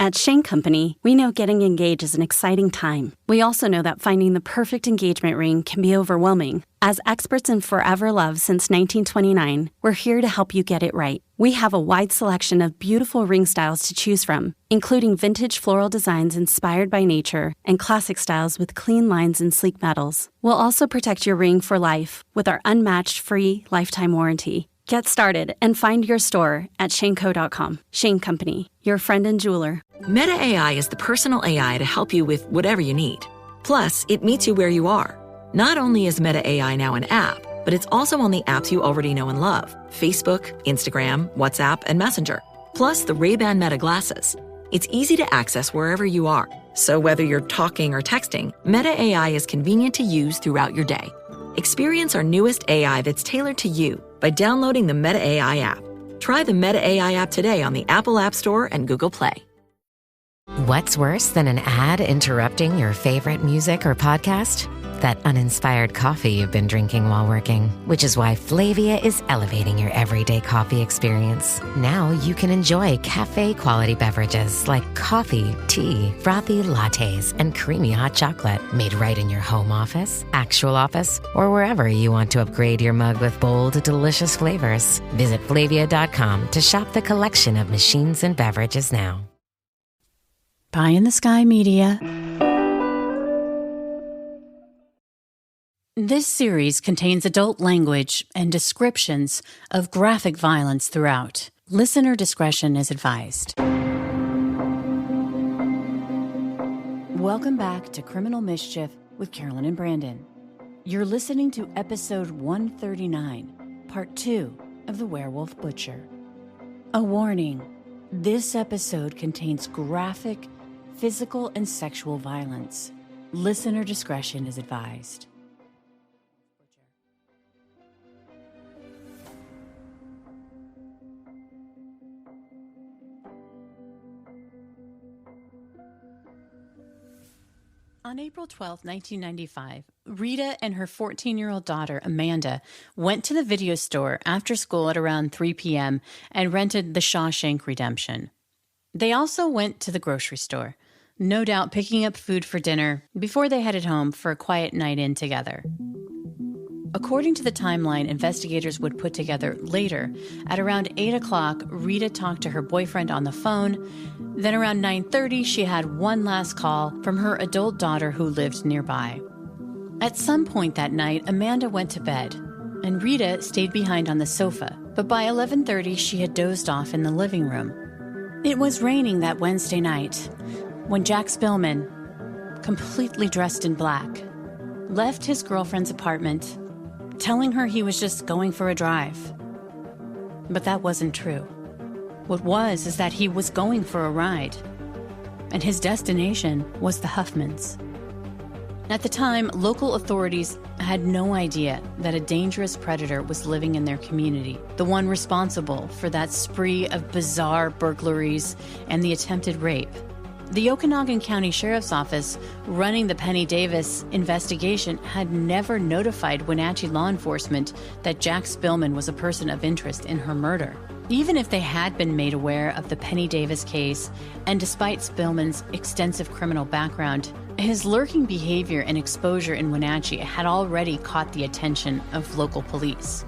At Shane Company, we know getting engaged is an exciting time. We also know that finding the perfect engagement ring can be overwhelming. As experts in forever love since 1929, we're here to help you get it right. We have a wide selection of beautiful ring styles to choose from, including vintage floral designs inspired by nature and classic styles with clean lines and sleek metals. We'll also protect your ring for life with our unmatched free lifetime warranty. Get started and find your store at shaneco.com. Shane Company, your friend and jeweler. Meta AI is the personal AI to help you with whatever you need. Plus, it meets you where you are. Not only is Meta AI now an app, but it's also on the apps you already know and love. Facebook, Instagram, WhatsApp, and Messenger. Plus the Ray-Ban Meta glasses. It's easy to access wherever you are. So whether you're talking or texting, Meta AI is convenient to use throughout your day. Experience our newest AI that's tailored to you by downloading the Meta AI app. Try the Meta AI app today on the Apple App Store and Google Play. What's worse than an ad interrupting your favorite music or podcast? That uninspired coffee you've been drinking while working, which is why Flavia is elevating your everyday coffee experience. Now you can enjoy cafe-quality beverages like coffee, tea, frothy lattes, and creamy hot chocolate made right in your home office, actual office, or wherever you want to upgrade your mug with bold, delicious flavors. Visit Flavia.com to shop the collection of machines and beverages now. Pie in the Sky Media. This series contains adult language and descriptions of graphic violence throughout. Listener discretion is advised. Welcome back to Criminal Mischief with Carolyn and Brandon. You're listening to episode 139, part 2 of The Werewolf Butcher. A warning, this episode contains graphic, physical, and sexual violence. Listener discretion is advised. On April 12, 1995, Rita and her 14-year-old daughter, Amanda, went to the video store after school at around 3 p.m. and rented The Shawshank Redemption. They also went to the grocery store, no doubt picking up food for dinner before they headed home for a quiet night in together. According to the timeline investigators would put together later, at around 8 o'clock, Rita talked to her boyfriend on the phone. Then around 9:30, she had one last call from her adult daughter who lived nearby. At some point that night, Amanda went to bed, and Rita stayed behind on the sofa. But by 11:30, she had dozed off in the living room. It was raining that Wednesday night when Jack Spillman, completely dressed in black, left his girlfriend's apartment, telling her he was just going for a drive. But that wasn't true. What was is that he was going for a ride, and his destination was the Huffmans. At the time, local authorities had no idea that a dangerous predator was living in their community, the one responsible for that spree of bizarre burglaries and the attempted rape. The Okanagan County Sheriff's Office, running the Penny Davis investigation, had never notified Wenatchee law enforcement that Jack Spillman was a person of interest in her murder. Even if they had been made aware of the Penny Davis case, and despite Spillman's extensive criminal background, his lurking behavior and exposure in Wenatchee had already caught the attention of local police.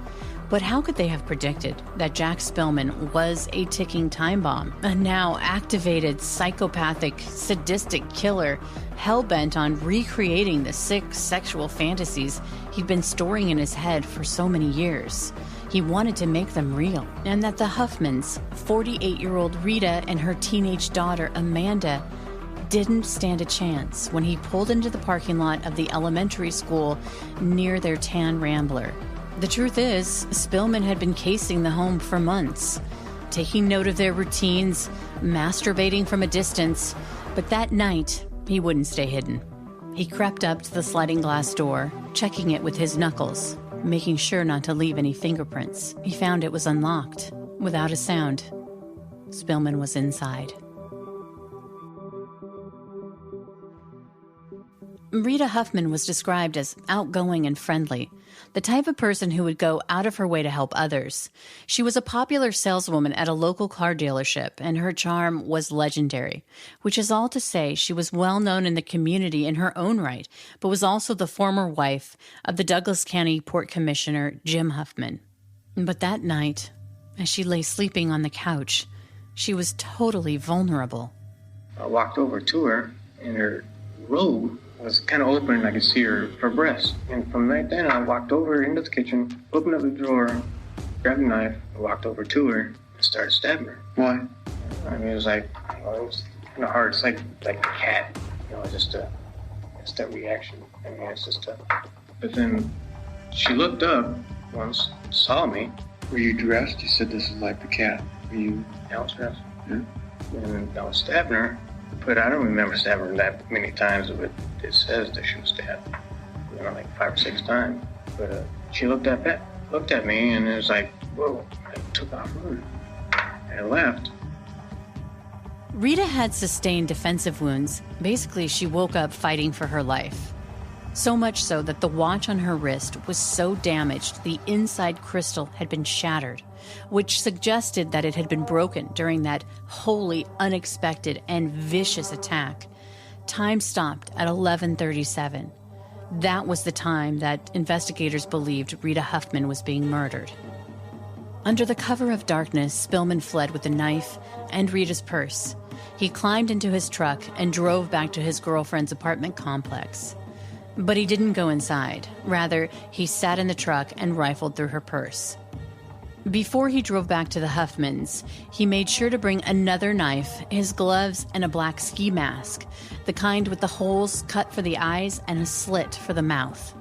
But how could they have predicted that Jack Spillman was a ticking time bomb, a now activated, psychopathic, sadistic killer hell-bent on recreating the sick sexual fantasies he'd been storing in his head for so many years? He wanted to make them real, and that the Huffmans, 48-year-old Rita and her teenage daughter Amanda, didn't stand a chance when he pulled into the parking lot of the elementary school near their tan Rambler. The truth is, Spillman had been casing the home for months, taking note of their routines, masturbating from a distance. But that night, he wouldn't stay hidden. He crept up to the sliding glass door, checking it with his knuckles, making sure not to leave any fingerprints. He found it was unlocked. Without a sound, Spillman was inside. Rita Huffman was described as outgoing and friendly, the type of person who would go out of her way to help others. She was a popular saleswoman at a local car dealership, and her charm was legendary, which is all to say she was well known in the community in her own right, but was also the former wife of the Douglas County Port Commissioner Jim Huffman. But that night, as she lay sleeping on the couch, she was totally vulnerable. I walked over to her, and her robe was kind of open, and I could see her breasts. And from right then, I walked over into the kitchen, opened up the drawer, grabbed a knife, and walked over to her and started stabbing her. Why? I mean, it was like, it was kind of hard. It's like a cat, just that reaction. I mean, it's just a... But then she looked up once, saw me. Were you dressed? You said this is like the cat. Were you... I was dressed. Yeah. And I was stabbing her, but I don't remember stabbing her that many times, but it says that she was stabbed, like 5 or 6 times. But she looked at me, and it was like, whoa, I took off running. And I left. Rita had sustained defensive wounds. Basically, she woke up fighting for her life. So much so that the watch on her wrist was so damaged the inside crystal had been shattered, which suggested that it had been broken during that wholly unexpected and vicious attack. Time stopped at 11:37. That was the time that investigators believed Rita Huffman was being murdered. Under the cover of darkness, Spillman fled with a knife and Rita's purse. He climbed into his truck and drove back to his girlfriend's apartment complex. But he didn't go inside. Rather, he sat in the truck and rifled through her purse. Before he drove back to the Huffmans, he made sure to bring another knife, his gloves, and a black ski mask, the kind with the holes cut for the eyes and a slit for the mouth.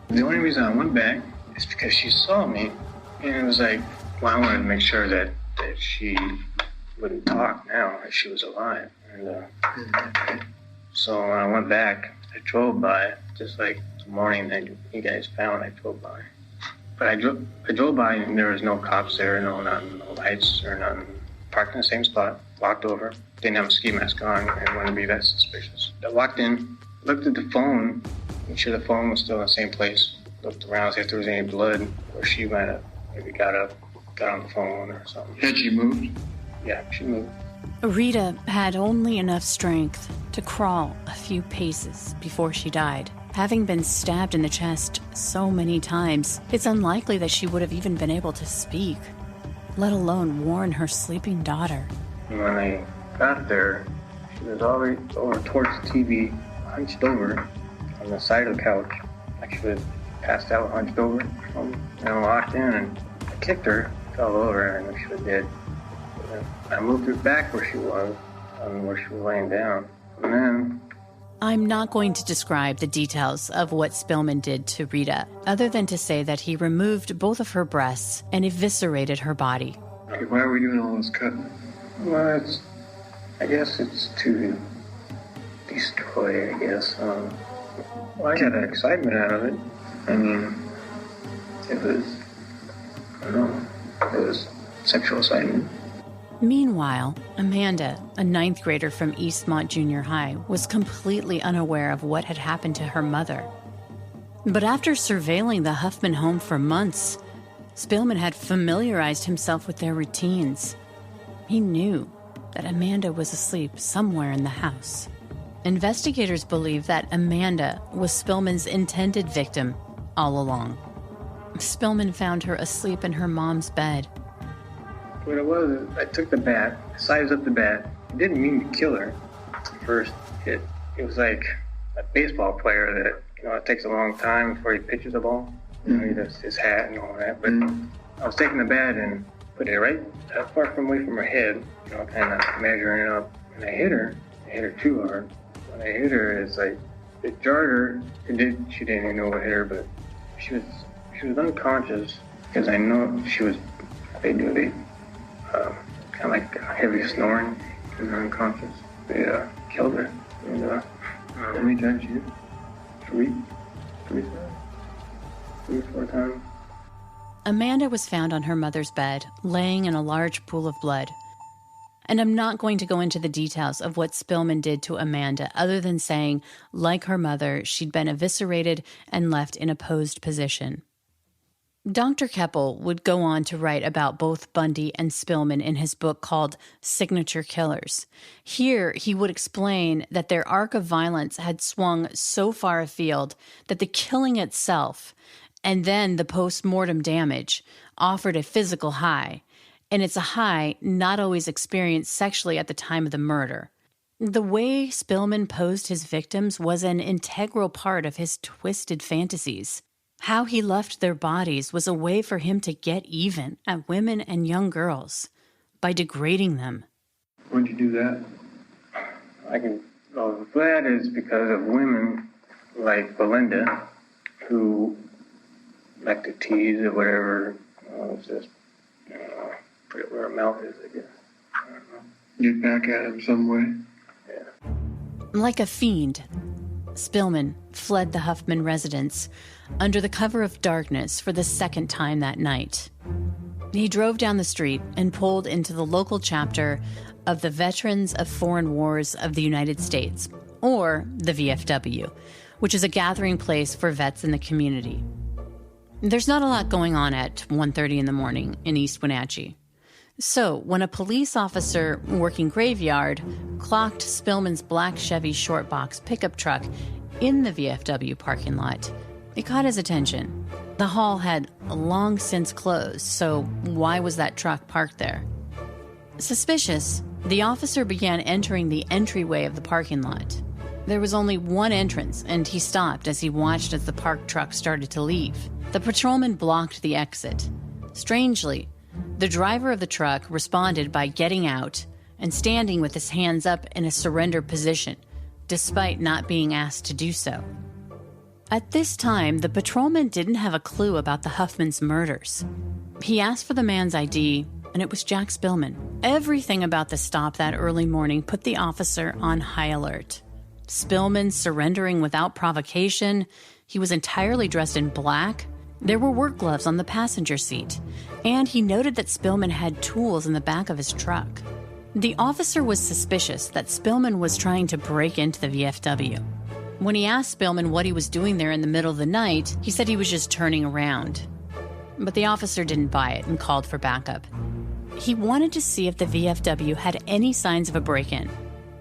The only reason I went back is because she saw me, and it was like, well, I wanted to make sure that she wouldn't talk now, that she was alive. And so when I went back, I drove by, just like the morning that you guys found, I drove by. But I drove by, and there was no cops there, no lights or nothing. Parked in the same spot, walked over, didn't have a ski mask on, and wouldn't be that suspicious. I walked in, looked at the phone, made sure the phone was still in the same place. Looked around, see if there was any blood, or she might have maybe got up, got on the phone or something. Had she moved? Yeah, she moved. Rita had only enough strength to crawl a few paces before she died. Having been stabbed in the chest so many times, it's unlikely that she would have even been able to speak, let alone warn her sleeping daughter. When I got there, she was already over towards the TV, hunched over on the side of the couch, like she was passed out, hunched over. And I walked in and I kicked her, fell over, and I knew she was dead. I moved her back where she was laying down. And then I'm not going to describe the details of what Spillman did to Rita, other than to say that he removed both of her breasts and eviscerated her body. Okay, why are we doing all this cutting? Well, I guess it's to destroy, I guess. I got an excitement out of it. I mean, it was sexual excitement. Meanwhile, Amanda, a 9th grader from Eastmont Junior High, was completely unaware of what had happened to her mother. But after surveilling the Huffman home for months, Spillman had familiarized himself with their routines. He knew that Amanda was asleep somewhere in the house. Investigators believe that Amanda was Spillman's intended victim all along. Spillman found her asleep in her mom's bed. What it was, I took the bat, sized up the bat. I didn't mean to kill her. First hit, it was like a baseball player that, it takes a long time before he pitches the ball. He does his hat and all that. But I was taking the bat and put it right far away from her head, kind of measuring it up. And I hit her too hard. When I hit her, it's like, it jarred her. She didn't even know what hit her, but she was unconscious because I know they kind of like heavy snoring. She was unconscious. They killed her. And, how many times you? 3 times. 3 or 4 times. Amanda was found on her mother's bed, laying in a large pool of blood. And I'm not going to go into the details of what Spillman did to Amanda, other than saying, like her mother, she'd been eviscerated and left in a posed position. Dr. Keppel would go on to write about both Bundy and Spillman in his book called Signature Killers. Here, he would explain that their arc of violence had swung so far afield that the killing itself, and then the post-mortem damage, offered a physical high, and it's a high not always experienced sexually at the time of the murder. The way Spillman posed his victims was an integral part of his twisted fantasies. How he left their bodies was a way for him to get even at women and young girls by degrading them. When'd you do that? That is because of women like Belinda who like to tease or whatever. It's just forget where her mouth is, I guess. I don't know. Get back at him some way? Yeah. Like a fiend, Spillman fled the Huffman residence under the cover of darkness for the second time that night. He drove down the street and pulled into the local chapter of the Veterans of Foreign Wars of the United States, or the VFW, which is a gathering place for vets in the community. There's not a lot going on at 1:30 in the morning in East Wenatchee. So when a police officer working graveyard clocked Spillman's black Chevy short box pickup truck in the VFW parking lot, it caught his attention. The hall had long since closed, so why was that truck parked there? Suspicious, the officer began entering the entryway of the parking lot. There was only one entrance, and he stopped as he watched as the parked truck started to leave. The patrolman blocked the exit. Strangely, the driver of the truck responded by getting out and standing with his hands up in a surrender position, despite not being asked to do so. At this time, the patrolman didn't have a clue about the Huffman's murders. He asked for the man's ID, and it was Jack Spillman. Everything about the stop that early morning put the officer on high alert. Spillman surrendering without provocation. He was entirely dressed in black. There were work gloves on the passenger seat, and he noted that Spillman had tools in the back of his truck. The officer was suspicious that Spillman was trying to break into the VFW. When he asked Spillman what he was doing there in the middle of the night, he said he was just turning around. But the officer didn't buy it and called for backup. He wanted to see if the VFW had any signs of a break-in.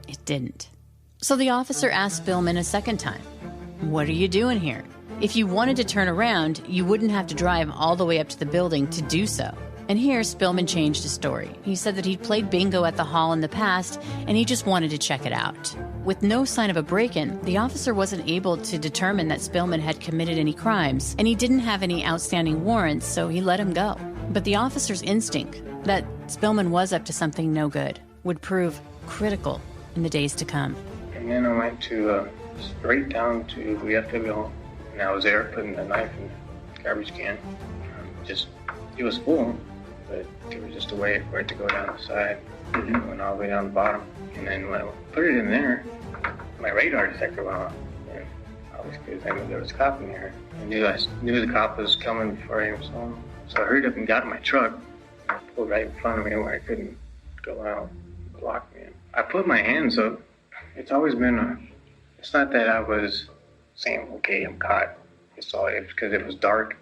It didn't. So the officer asked Spillman a second time, "What are you doing here? If you wanted to turn around, you wouldn't have to drive all the way up to the building to do so." And here, Spillman changed his story. He said that he'd played bingo at the hall in the past, and he just wanted to check it out. With no sign of a break-in, the officer wasn't able to determine that Spillman had committed any crimes, and he didn't have any outstanding warrants, so he let him go. But the officer's instinct that Spillman was up to something no good would prove critical in the days to come. And then I went straight down to the VFW hall, and I was there putting the knife in the garbage can. It was full, but there was just a way for it to go down the side. It went all the way down the bottom. And then when I put it in there, my radar detector went off. And obviously, I knew there was a cop in there. I knew the cop was coming before I even saw him. So I hurried up and got in my truck. And I pulled right in front of me where I couldn't go out and block me. I put my hands up. It's always been it's not that I was saying, okay, I'm caught. It's because it was dark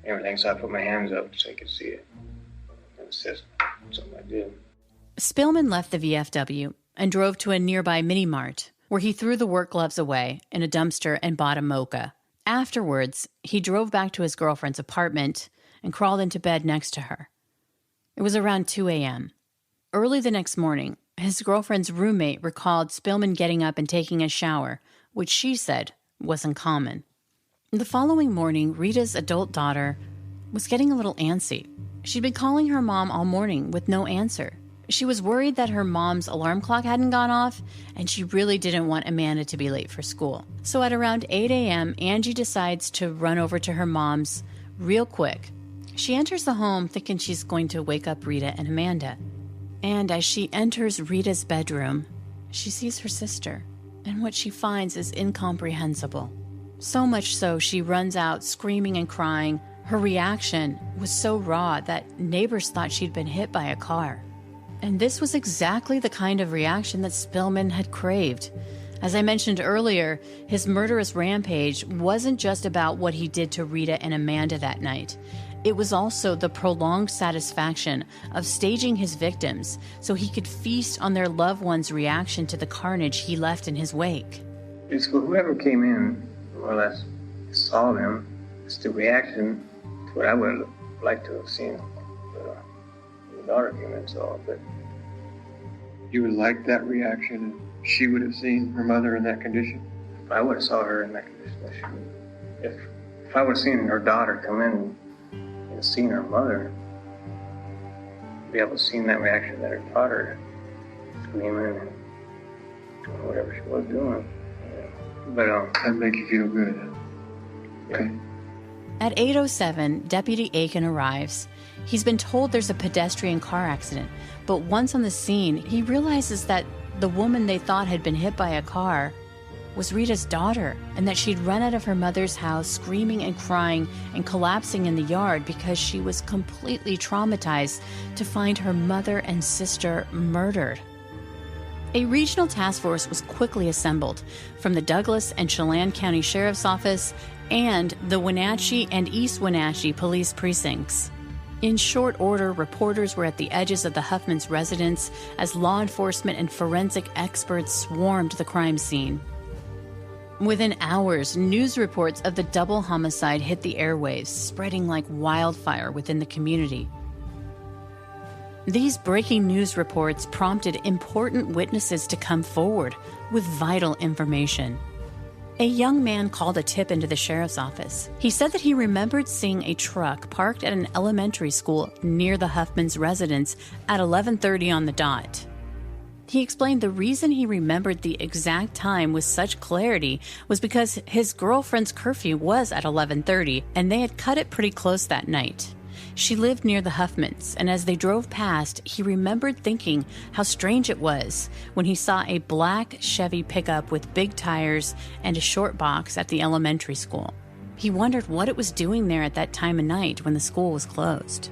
and everything, so I put my hands up so I could see it. It's just something I did. Spillman left the VFW and drove to a nearby mini-mart, where he threw the work gloves away in a dumpster and bought a mocha. Afterwards, he drove back to his girlfriend's apartment and crawled into bed next to her. It was around 2 a.m. Early the next morning, his girlfriend's roommate recalled Spillman getting up and taking a shower, which she said wasn't common. The following morning, Rita's adult daughter was getting a little antsy. She'd been calling her mom all morning with no answer. She was worried that her mom's alarm clock hadn't gone off, and she really didn't want Amanda to be late for school. So at around 8 a.m., Angie decides to run over to her mom's real quick. She enters the home thinking she's going to wake up Rita and Amanda. And as she enters Rita's bedroom, she sees her sister, and what she finds is incomprehensible. So much so, she runs out screaming and crying. Her reaction was so raw that neighbors thought she'd been hit by a car. And this was exactly the kind of reaction that Spillman had craved. As I mentioned earlier, his murderous rampage wasn't just about what he did to Rita and Amanda that night. It was also the prolonged satisfaction of staging his victims so he could feast on their loved ones' reaction to the carnage he left in his wake. Basically, whoever came in, more or less, saw them, it's the reaction to what I would have liked to have seen the daughter came in, so, but... You would like that reaction if she would have seen her mother in that condition? If I would have saw her in that condition, if I would have seen her daughter come in and seen her mother, be able to see that reaction that her daughter screaming and doing whatever she was doing. But that'd make you feel good. Okay. At 8:07, Deputy Aiken arrives. He's been told there's a pedestrian car accident, but once on the scene, he realizes that the woman they thought had been hit by a car was Rita's daughter, and that she'd run out of her mother's house screaming and crying and collapsing in the yard because she was completely traumatized to find her mother and sister murdered. A regional task force was quickly assembled from the Douglas and Chelan County Sheriff's Office and the Wenatchee and East Wenatchee police precincts. In short order, reporters were at the edges of the Huffman's residence as law enforcement and forensic experts swarmed the crime scene. Within hours, news reports of the double homicide hit the airwaves, spreading like wildfire within the community. These breaking news reports prompted important witnesses to come forward with vital information. A young man called a tip into the sheriff's office. He said that he remembered seeing a truck parked at an elementary school near the Huffman's residence at 11:30 on the dot. He explained the reason he remembered the exact time with such clarity was because his girlfriend's curfew was at 11:30, and they had cut it pretty close that night. She lived near the Huffmans, and as they drove past, he remembered thinking how strange it was when he saw a black Chevy pickup with big tires and a short box at the elementary school. He wondered what it was doing there at that time of night when the school was closed.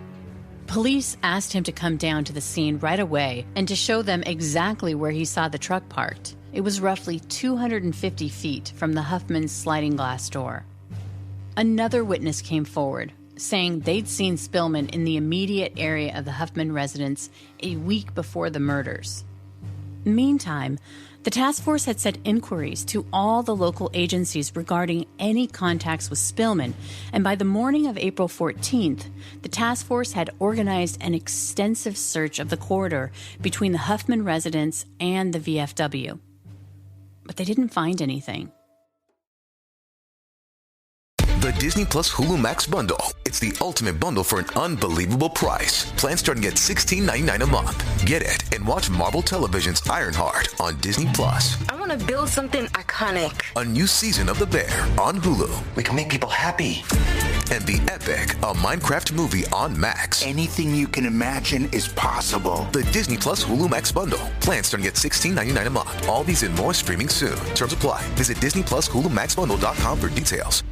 Police asked him to come down to the scene right away and to show them exactly where he saw the truck parked. It was roughly 250 feet from the Huffman's sliding glass door. Another witness came forward, saying they'd seen Spillman in the immediate area of the Huffman residence a week before the murders. Meantime, the task force had sent inquiries to all the local agencies regarding any contacts with Spillman, and by the morning of April 14th, the task force had organized an extensive search of the corridor between the Huffman residence and the VFW. But they didn't find anything. The Disney Plus Hulu Max bundle. It's the ultimate bundle for an unbelievable price. Plans starting at $16.99 a month. Get it and watch Marvel Television's Ironheart on Disney Plus. I want to build something iconic. A new season of The Bear on Hulu. We can make people happy. And The Epic, a Minecraft movie on Max. Anything you can imagine is possible. The Disney Plus Hulu Max bundle. Plans starting at $16.99 a month. All these and more streaming soon. Terms apply. Visit DisneyPlusHuluMaxBundle.com for details.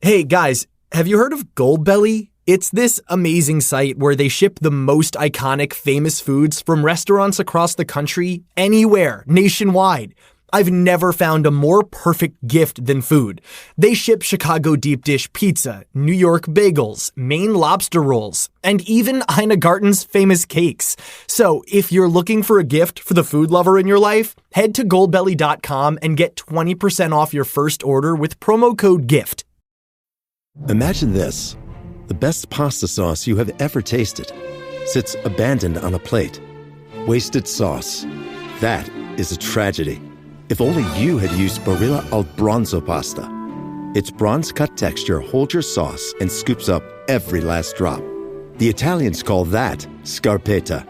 Hey guys, have you heard of Goldbelly? It's this amazing site where they ship the most iconic famous foods from restaurants across the country, anywhere, nationwide. I've never found a more perfect gift than food. They ship Chicago deep dish pizza, New York bagels, Maine lobster rolls, and even Ina Garten's famous cakes. So if you're looking for a gift for the food lover in your life, head to goldbelly.com and get 20% off your first order with promo code GIFT. Imagine this. The best pasta sauce you have ever tasted sits abandoned on a plate. Wasted sauce. That is a tragedy. If only you had used Barilla al Bronzo pasta. Its bronze-cut texture holds your sauce and scoops up every last drop. The Italians call that scarpetta.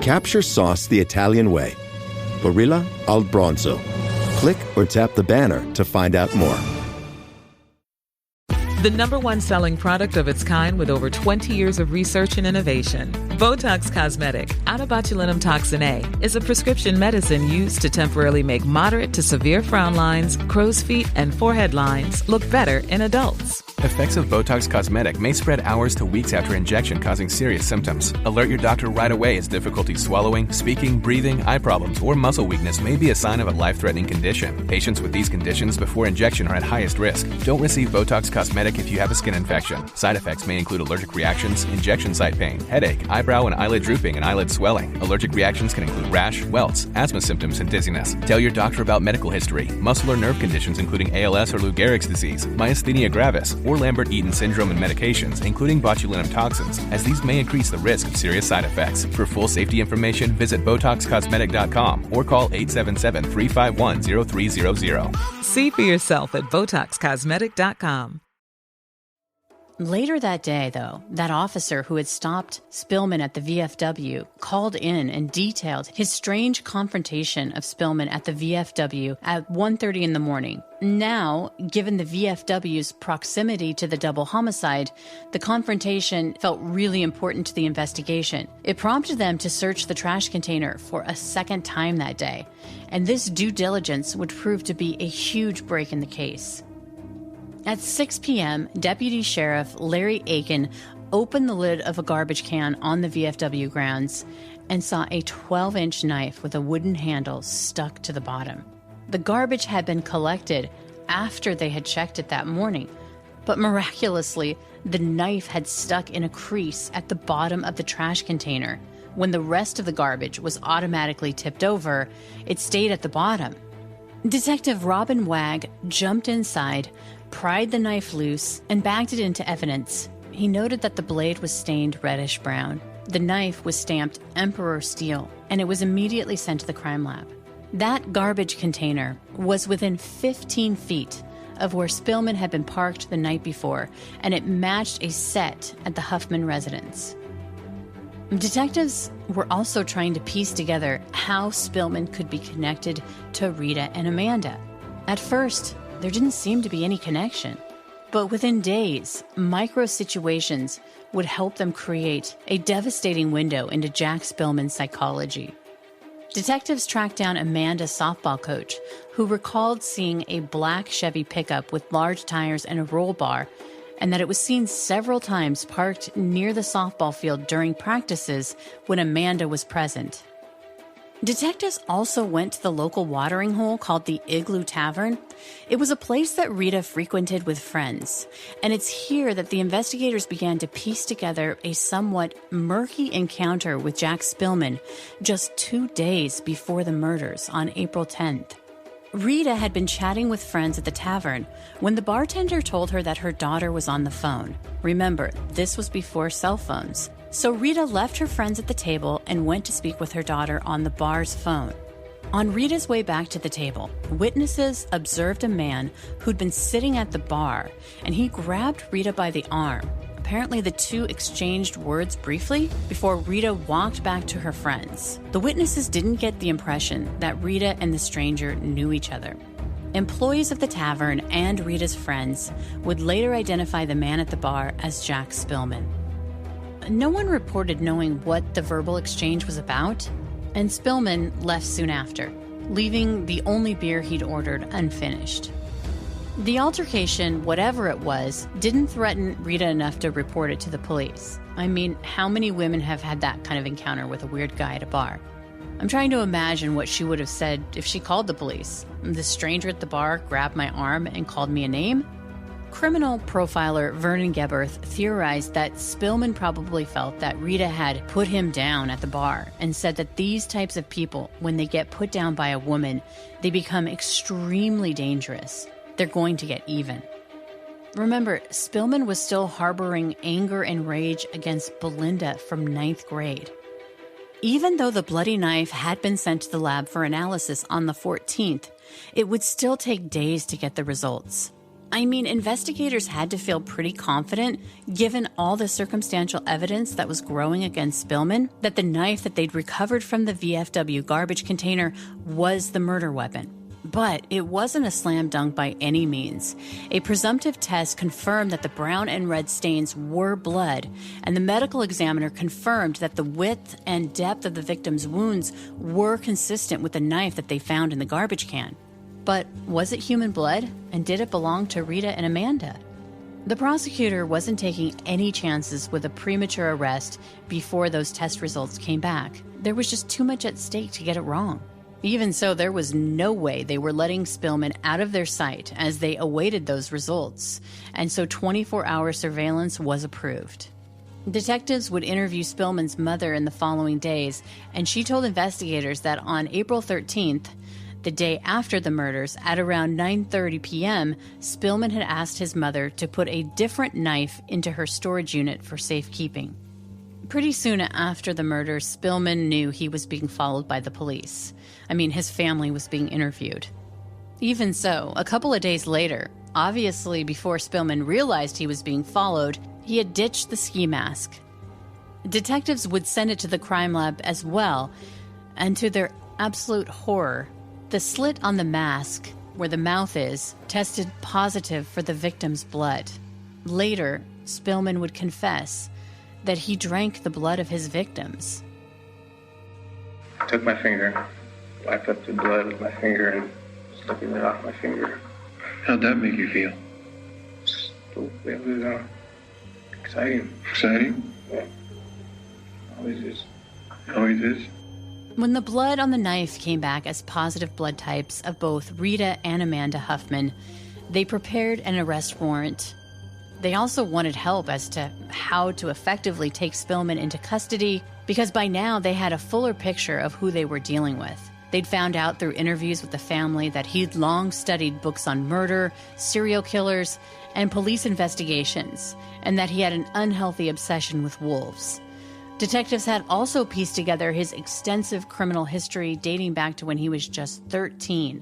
Capture sauce the Italian way. Barilla al Bronzo. Click or tap the banner to find out more. The #1 selling product of its kind with over 20 years of research and innovation. Botox Cosmetic, out of botulinum toxin A, is a prescription medicine used to temporarily make moderate to severe frown lines, crow's feet, and forehead lines look better in adults. Effects of Botox Cosmetic may spread hours to weeks after injection, causing serious symptoms. Alert your doctor right away as difficulty swallowing, speaking, breathing, eye problems, or muscle weakness may be a sign of a life-threatening condition. Patients with these conditions before injection are at highest risk. Don't receive Botox Cosmetic if you have a skin infection. Side effects may include allergic reactions, injection site pain, headache, eyebrow and eyelid drooping, and eyelid swelling. Allergic reactions can include rash, welts, asthma symptoms, and dizziness. Tell your doctor about medical history, muscle or nerve conditions including ALS or Lou Gehrig's disease, myasthenia gravis, or Lambert-Eaton syndrome, and medications, including botulinum toxins, as these may increase the risk of serious side effects. For full safety information, visit BotoxCosmetic.com or call 877-351-0300. See for yourself at BotoxCosmetic.com. Later that day, though, that officer who had stopped Spillman at the VFW called in and detailed his strange confrontation of Spillman at the VFW at 1:30 in the morning. Now, given the VFW's proximity to the double homicide, the confrontation felt really important to the investigation. It prompted them to search the trash container for a second time that day, and this due diligence would prove to be a huge break in the case. At 6 p.m., Deputy Sheriff Larry Aiken opened the lid of a garbage can on the VFW grounds and saw a 12-inch knife with a wooden handle stuck to the bottom. The garbage had been collected after they had checked it that morning, but miraculously, the knife had stuck in a crease at the bottom of the trash container. When the rest of the garbage was automatically tipped over, it stayed at the bottom. Detective Robin Wagg jumped inside, pried the knife loose, and bagged it into evidence. He noted that the blade was stained reddish-brown. The knife was stamped Emperor Steel, and it was immediately sent to the crime lab. That garbage container was within 15 feet of where Spillman had been parked the night before, and it matched a set at the Huffman residence. Detectives were also trying to piece together how Spillman could be connected to Rita and Amanda. At first, there didn't seem to be any connection. But within days, micro situations would help them create a devastating window into Jack Spillman's psychology. Detectives tracked down Amanda's softball coach, who recalled seeing a black Chevy pickup with large tires and a roll bar, and that it was seen several times parked near the softball field during practices when Amanda was present. Detectives also went to the local watering hole called the Igloo Tavern. It was a place that Rita frequented with friends, and it's here that the investigators began to piece together a somewhat murky encounter with Jack Spillman just 2 days before the murders on April 10th. Rita had been chatting with friends at the tavern when the bartender told her that her daughter was on the phone. Remember, this was before cell phones. So Rita left her friends at the table and went to speak with her daughter on the bar's phone. On Rita's way back to the table, witnesses observed a man who'd been sitting at the bar, and he grabbed Rita by the arm. Apparently, the two exchanged words briefly before Rita walked back to her friends. The witnesses didn't get the impression that Rita and the stranger knew each other. Employees of the tavern and Rita's friends would later identify the man at the bar as Jack Spillman. No one reported knowing what the verbal exchange was about, and Spillman left soon after, leaving the only beer he'd ordered unfinished. The altercation, whatever it was, didn't threaten Rita enough to report it to the police. I mean, how many women have had that kind of encounter with a weird guy at a bar? I'm trying to imagine what she would have said if she called the police. The stranger at the bar grabbed my arm and called me a name? Criminal profiler Vernon Geberth theorized that Spillman probably felt that Rita had put him down at the bar and said that these types of people, when they get put down by a woman, they become extremely dangerous. They're going to get even. Remember, Spillman was still harboring anger and rage against Belinda from 9th grade. Even though the bloody knife had been sent to the lab for analysis on the 14th, it would still take days to get the results. I mean, investigators had to feel pretty confident, given all the circumstantial evidence that was growing against Spillman, that the knife that they'd recovered from the VFW garbage container was the murder weapon. But it wasn't a slam dunk by any means. A presumptive test confirmed that the brown and red stains were blood, and the medical examiner confirmed that the width and depth of the victim's wounds were consistent with the knife that they found in the garbage can. But was it human blood, and did it belong to Rita and Amanda? The prosecutor wasn't taking any chances with a premature arrest before those test results came back. There was just too much at stake to get it wrong. Even so, there was no way they were letting Spillman out of their sight as they awaited those results, and so 24-hour surveillance was approved. Detectives would interview Spillman's mother in the following days, and she told investigators that on April 13th, the day after the murders, at around 9:30 p.m., Spillman had asked his mother to put a different knife into her storage unit for safekeeping. Pretty soon after the murders, Spillman knew he was being followed by the police. His family was being interviewed. Even so, a couple of days later, obviously before Spillman realized he was being followed, he had ditched the ski mask. Detectives would send it to the crime lab as well, and to their absolute horror, the slit on the mask, where the mouth is, tested positive for the victim's blood. Later, Spillman would confess that he drank the blood of his victims. I took my finger, wiped up the blood with my finger, and slipping it off my finger. How'd that make you feel? It was exciting. Exciting? Yeah. Always is. Always is? When the blood on the knife came back as positive blood types of both Rita and Amanda Huffman, they prepared an arrest warrant. They also wanted help as to how to effectively take Spillman into custody, because by now they had a fuller picture of who they were dealing with. They'd found out through interviews with the family that he'd long studied books on murder, serial killers, and police investigations, and that he had an unhealthy obsession with wolves. Detectives had also pieced together his extensive criminal history dating back to when he was just 13.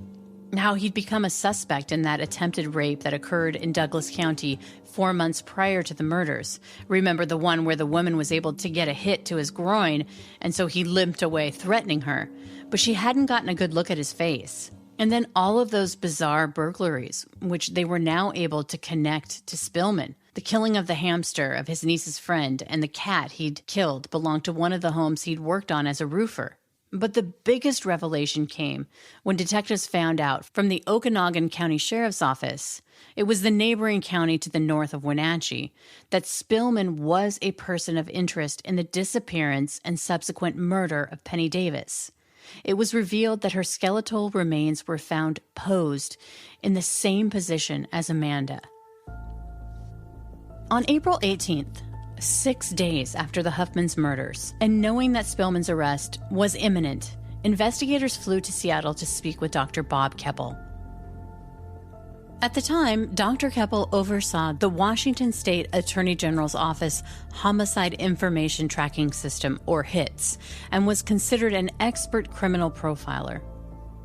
How he'd become a suspect in that attempted rape that occurred in Douglas County 4 months prior to the murders. Remember the one where the woman was able to get a hit to his groin, and so he limped away threatening her, but she hadn't gotten a good look at his face. And then all of those bizarre burglaries, which they were now able to connect to Spillman. The killing of the hamster of his niece's friend and the cat he'd killed belonged to one of the homes he'd worked on as a roofer. But the biggest revelation came when detectives found out from the Okanagan County Sheriff's Office, it was the neighboring county to the north of Wenatchee, that Spillman was a person of interest in the disappearance and subsequent murder of Penny Davis. It was revealed that her skeletal remains were found posed in the same position as Amanda. On April 18th, 6 days after the Huffmans' murders, and knowing that Spillman's arrest was imminent, investigators flew to Seattle to speak with Dr. Bob Keppel. At the time, Dr. Keppel oversaw the Washington State Attorney General's Office Homicide Information Tracking System, or HITS, and was considered an expert criminal profiler.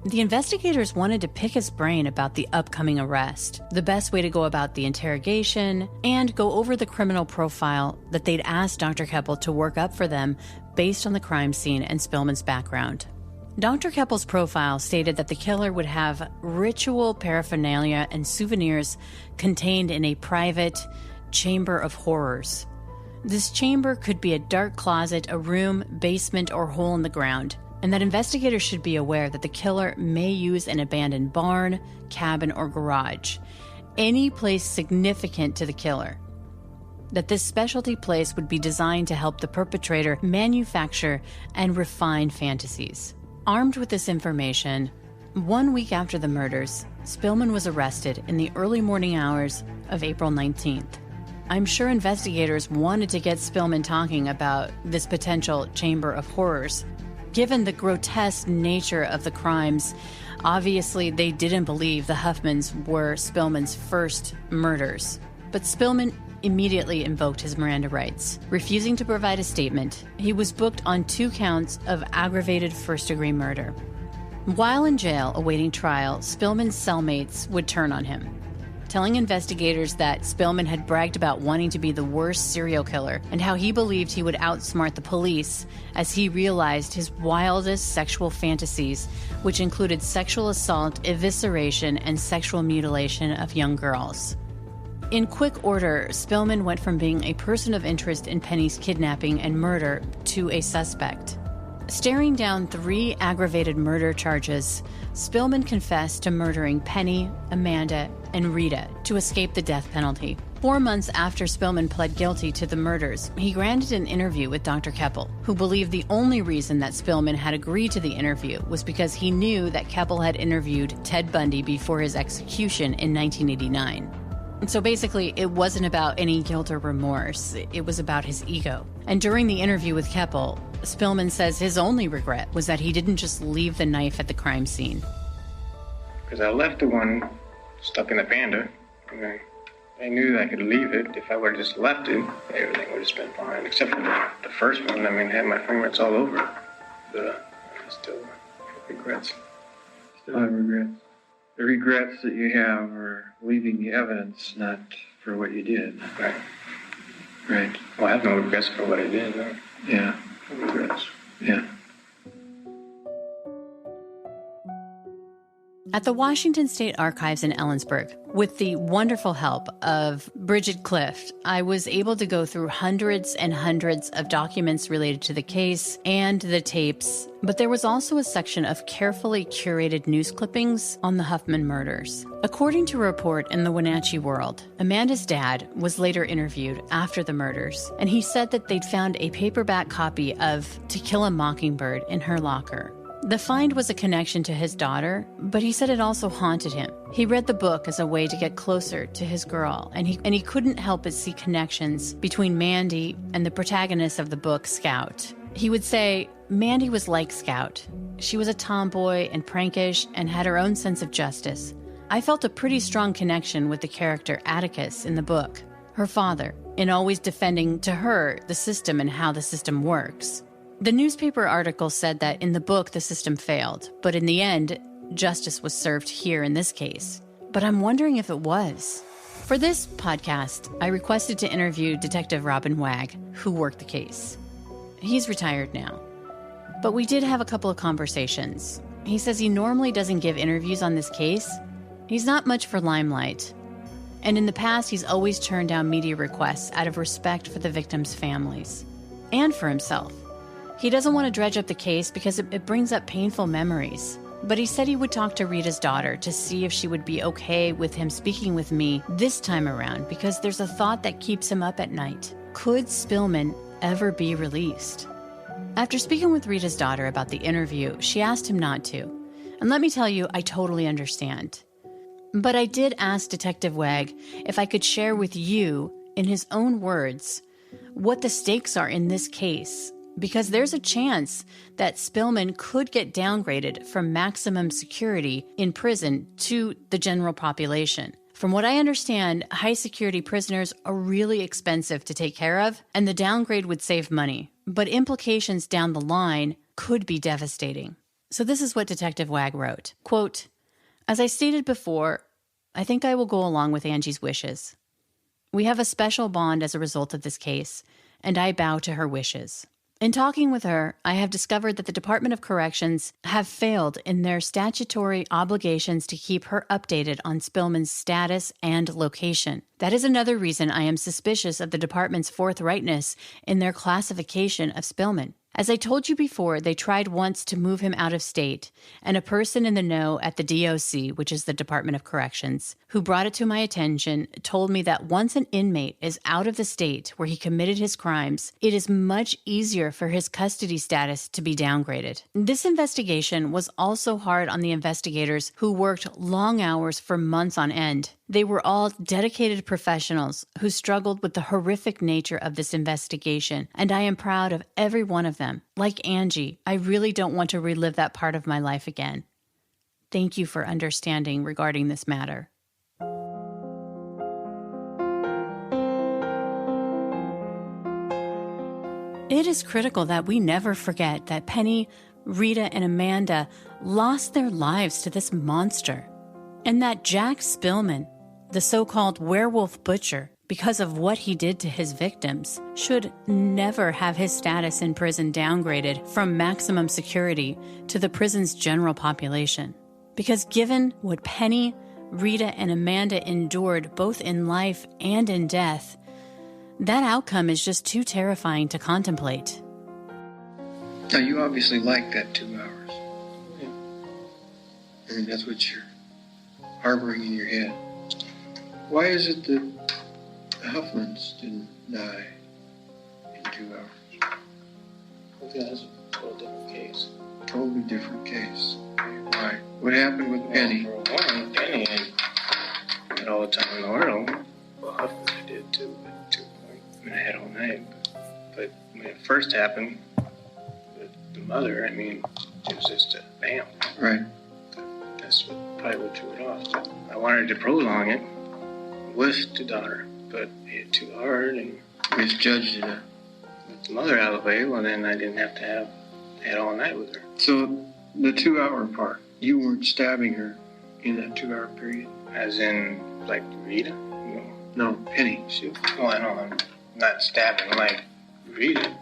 The investigators wanted to pick his brain about the upcoming arrest, the best way to go about the interrogation, and go over the criminal profile that they'd asked Dr. Keppel to work up for them based on the crime scene and Spillman's background. Dr. Keppel's profile stated that the killer would have ritual paraphernalia and souvenirs contained in a private chamber of horrors. This chamber could be a dark closet, a room, basement, or hole in the ground, and that investigators should be aware that the killer may use an abandoned barn, cabin, or garage, any place significant to the killer. That this specialty place would be designed to help the perpetrator manufacture and refine fantasies. Armed with this information, 1 week after the murders, Spillman was arrested in the early morning hours of April 19th. I'm sure investigators wanted to get Spillman talking about this potential chamber of horrors. Given the grotesque nature of the crimes, obviously they didn't believe the Huffmans were Spillman's first murders. But Spillman immediately invoked his Miranda rights. Refusing to provide a statement, he was booked on 2 counts of aggravated first-degree murder. While in jail awaiting trial, Spillman's cellmates would turn on him. telling investigators that Spillman had bragged about wanting to be the worst serial killer and how he believed he would outsmart the police as he realized his wildest sexual fantasies, which included sexual assault, evisceration, and sexual mutilation of young girls. In quick order, Spillman went from being a person of interest in Penny's kidnapping and murder to a suspect. Staring down 3 aggravated murder charges, Spillman confessed to murdering Penny, Amanda, and Rita to escape the death penalty. 4 months after Spillman pled guilty to the murders, he granted an interview with Dr. Keppel, who believed the only reason that Spillman had agreed to the interview was because he knew that Keppel had interviewed Ted Bundy before his execution in 1989. And so basically, it wasn't about any guilt or remorse. It was about his ego. And during the interview with Keppel, Spillman says his only regret was that he didn't just leave the knife at the crime scene. Because I left the one stuck in the panda. And I knew that I could leave it. If I would have just left it, everything would have just been fine. Except for the first one. I mean, I had my fingerprints all over it. But I still have regrets. Still have regrets. The regrets that you have are leaving the evidence, not for what you did. Right. Right. Well, I have no regrets for what I did, no. Yeah. No regrets. Yeah. At the Washington State Archives in Ellensburg, with the wonderful help of Bridget Clift, I was able to go through hundreds and hundreds of documents related to the case and the tapes, but there was also a section of carefully curated news clippings on the Huffman murders. According to a report in the Wenatchee World, Amanda's dad was later interviewed after the murders, and he said that they'd found a paperback copy of To Kill a Mockingbird in her locker. The find was a connection to his daughter, but he said it also haunted him. He read the book as a way to get closer to his girl, and he couldn't help but see connections between Mandy and the protagonist of the book, Scout. He would say, Mandy was like Scout. She was a tomboy and prankish and had her own sense of justice. I felt a pretty strong connection with the character Atticus in the book, her father, in always defending to her the system and how the system works. The newspaper article said that in the book the system failed, but in the end, justice was served here in this case. But I'm wondering if it was. For this podcast, I requested to interview Detective Robin Wag, who worked the case. He's retired now, but we did have a couple of conversations. He says he normally doesn't give interviews on this case. He's not much for limelight. And in the past, he's always turned down media requests out of respect for the victims' families and for himself. He doesn't want to dredge up the case because it brings up painful memories. But he said he would talk to Rita's daughter to see if she would be okay with him speaking with me this time around because there's a thought that keeps him up at night. Could Spillman ever be released? After speaking with Rita's daughter about the interview, she asked him not to. And let me tell you, I totally understand. But I did ask Detective Wag if I could share with you, in his own words, what the stakes are in this case. Because there's a chance that Spillman could get downgraded from maximum security in prison to the general population. From what I understand, high-security prisoners are really expensive to take care of, and the downgrade would save money. But implications down the line could be devastating. So this is what Detective Wag wrote. Quote, as I stated before, I think I will go along with Angie's wishes. We have a special bond as a result of this case, and I bow to her wishes. In talking with her, I have discovered that the Department of Corrections have failed in their statutory obligations to keep her updated on Spillman's status and location. That is another reason I am suspicious of the department's forthrightness in their classification of Spillman. As I told you before, they tried once to move him out of state, and a person in the know at the DOC, which is the Department of Corrections, who brought it to my attention, told me that once an inmate is out of the state where he committed his crimes, it is much easier for his custody status to be downgraded. This investigation was also hard on the investigators who worked long hours for months on end. They were all dedicated professionals who struggled with the horrific nature of this investigation, and I am proud of every one of them. Like Angie, I really don't want to relive that part of my life again. Thank you for understanding regarding this matter. It is critical that we never forget that Penny, Rita, and Amanda lost their lives to this monster, and that Jack Spillman, the so-called Werewolf Butcher, because of what he did to his victims, should never have his status in prison downgraded from maximum security to the prison's general population. Because given what Penny, Rita, and Amanda endured both in life and in death, that outcome is just too terrifying to contemplate. Now, you obviously like that 2 hours. Yeah. I mean, that's what you're harboring in your head. Why is it that the Huffmans didn't die in 2 hours? I think that's a totally different case. Totally different case. Why? What happened with Penny? For one, Penny had all the time in the world. Well, Huffman I did too, at 2 points. I mean, I had all night. But when it first happened, with the mother, I mean, it was just a bam. Right. That's probably what threw it off. But I wanted to prolong it with the daughter, but it too hard and misjudged it. With the mother out of the way, well, then I didn't have to have had all night with her. So the 2 hour part, you weren't stabbing her in that 2 hour period? As in, like, Rita? No, Penny. Well, I know, I'm not stabbing like Rita.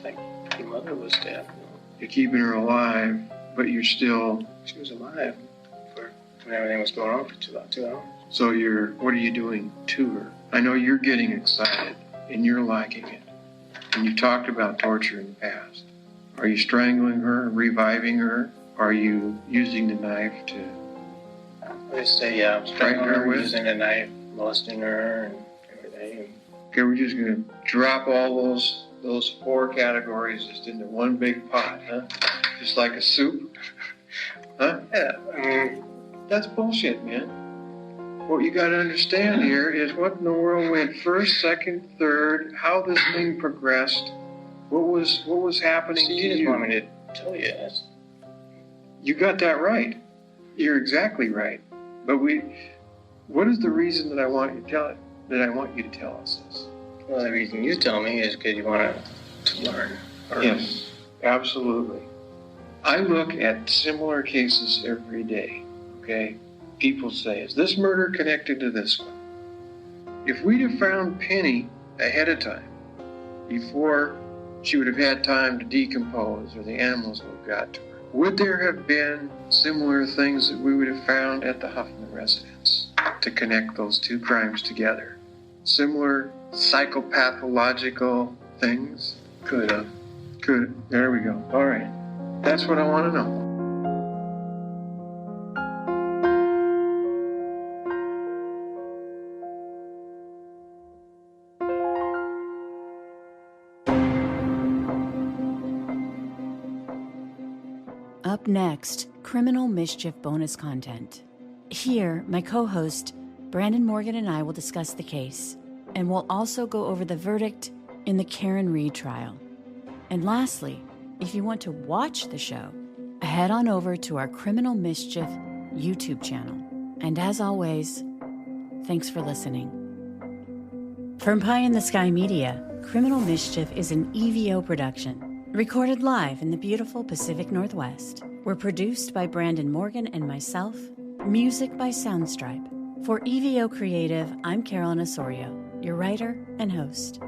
Like, your mother was stabbed. You're keeping her alive, but you're still... She was alive when everything was going on for about 2 hours. So what are you doing to her? I know you're getting excited, and you're liking it. And you talked about torture in the past. Are you strangling her, reviving her? Are you using the knife to... I just say, yeah, I'm strangling her, using the knife, molesting her, and everything. Okay, we're just going to drop all those 4 categories just into one big pot, huh? Just like a soup? Huh? Yeah, I mean... That's bullshit, man. What you got to understand here is what in the world went first, second, third, how this thing progressed, what was happening to you. You just want me to tell you this. You got that right. You're exactly right. But what is the reason that I want you to tell us this? Well, the reason you tell me is because you want to learn. Yes, absolutely. I look at similar cases every day, okay? People say, is this murder connected to this one? If we'd have found Penny ahead of time, before she would have had time to decompose or the animals would have got to her, would there have been similar things that we would have found at the Huffman residence to connect those 2 crimes together? Similar psychopathological things? Could have. Could. There we go. All right. That's what I want to know. Up next, Criminal Mischief bonus content. Here, my co-host, Brandon Morgan, and I will discuss the case, and we'll also go over the verdict in the Karen Reed trial. And lastly, if you want to watch the show, head on over to our Criminal Mischief YouTube channel. And as always, thanks for listening. From Pie in the Sky Media, Criminal Mischief is an EVO production. Recorded live in the beautiful Pacific Northwest. We're produced by Brandon Morgan and myself. Music by Soundstripe. For EVO Creative, I'm Carolyn Osorio, your writer and host.